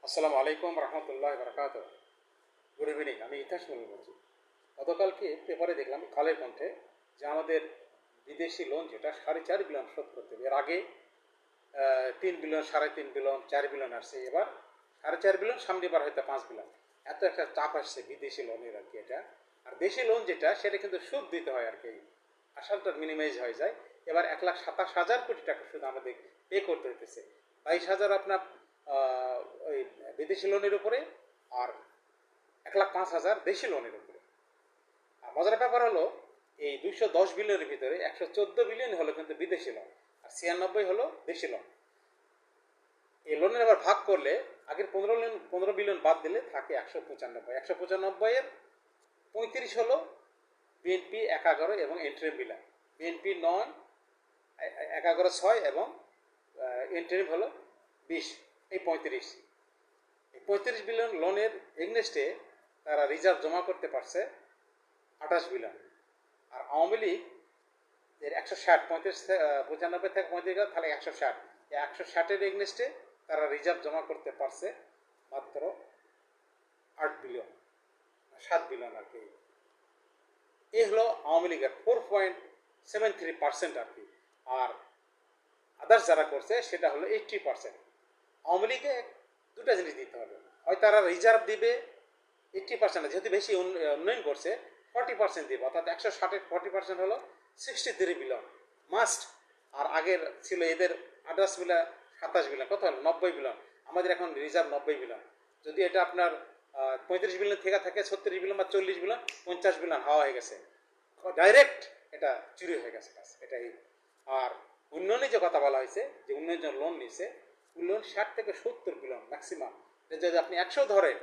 আসসালামু আলাইকুম রহমতুল্লাহ বরকাত। গুড ইভিনিং, আমি ইতিহাস মূল্য বলছি। গতকালকে পেপারে দেখলাম কালের কণ্ঠে যে আমাদের বিদেশি লোন যেটা 4.5 বিলিয়ন শোধ করতে হবে। এর আগে 3 বিলিয়ন, 3.5 বিলিয়ন, 4 বিলিয়ন আসছে, এবার 4.5 বিলিয়ন, সামনে এবার হয়তো 5 বিলিয়ন। এত একটা চাপ আসছে বিদেশি লোনের আর কি এটা। আর দেশি লোন যেটা সেটা কিন্তু সুদ দিতে হয় আর কি, আসালটা মিনিমাইজ হয়ে যায়। এবার 1,27,000 কোটি টাকা শুধু আমাদের পে করতে হইতেছে। 22,000 আপনার ওই বিদেশি লোনের উপরে, আর 1,05,000 দেশি লোনের উপরে। আর মজার ব্যাপার হলো, এই 210 বিলিয়নের ভিতরে 114 বিলিয়ন হলো কিন্তু বিদেশি লোন, আর 96 হলো দেশি লোন। এই লোনের আবার ভাগ করলে আগের 15 বিলিয়ন বাদ দিলে থাকে 195। 195-এর 35 হলো বিএনপি 11 এবং এন্ট্রিম বিলান। বিএনপি 9, 11-6 এবং এন্ট্রিম হলো 20। এই 35 বিলিয়ন লোনের এগনেস্টে তারা রিজার্ভ জমা করতে পারছে 28 বিলিয়ন। আর আওয়ামী লীগ এর 160, 95 থেকে 35 তাহলে 160, 160-এর এগনেস্টে তারা রিজার্ভ জমা করতে পারছে মাত্র 8 বিলিয়ন, 7 বিলিয়ন আর কি। এই হলো আওয়ামী লীগের 4.73% আর কি। আর আদার্স যারা করছে সেটা হলো 80%। আওয়ামী লীগে দুটা জিনিস দিতে হবে, হয় তারা রিজার্ভ দিবে 80%, যেহেতু বেশি উন্নয়ন করছে 40% দিবে, অর্থাৎ 160-এর 40% হলো 63 বিলিয়ন মাস্ট। আর আগের ছিল এদের 28 বিলিয়ন, 27 বিলিয়ন, কত হলো 90 বিলিয়ন। আমাদের এখন রিজার্ভ 90 বিলিয়ন। যদি এটা আপনার 35 বিলিয়ন থেকে থাকে 36 বিলিয়ন বা 40 বিলিয়ন, 50 বিলিয়ন হাওয়া হয়ে গেছে, ডাইরেক্ট এটা চুরি হয়ে গেছে এটাই। আর উন্নয়নের যে কথা বলা হয়েছে, যে উন্নয়নের জন্য লোন নিছে, লোন 60 থেকে 70 বিলিয়ন ম্যাক্সিমাম। যদি আপনি 100 ধরেন,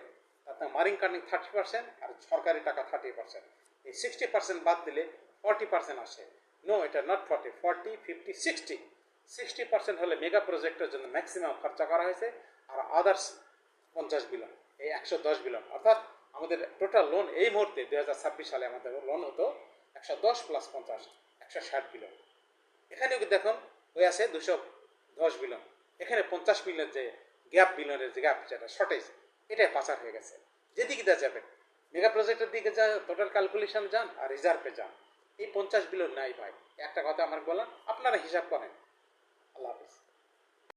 আপনার মারিং কার্নিং 30% আর সরকারি টাকা 30%। এই 60% বাদ দিলে 40% আসে। নো, এটা নট 40, 50, 60% হলে মেগা প্রজেক্টের জন্য ম্যাক্সিমাম খরচা করা হয়েছে। আর আদার্স 50 বিলিয়ন, এই 110 বিলিয়ন। অর্থাৎ আমাদের টোটাল লোন এই মুহূর্তে 2026 সালে আমাদের লোন হতো 110 + 50, 160 বিলিয়ন। এখানেও দেখুন হয়ে আছে 210 বিলিয়ন। এখানে 50 বিলিয়ন যে গ্যাপ, বিলিয়নের যে গ্যাপ, যেটা শর্টেজ, এটাই পাচার হয়ে গেছে। যেদিকে যাবেন, মেগা প্রজেক্টের দিকে যা টোটাল ক্যালকুলেশন যান আর রিজার্ভে যান, এই 50 বিলিয়ন নাই ভাই। একটা কথা আমার বলেন, আপনারা হিসাব করেন। আল্লাহ হাফিজ।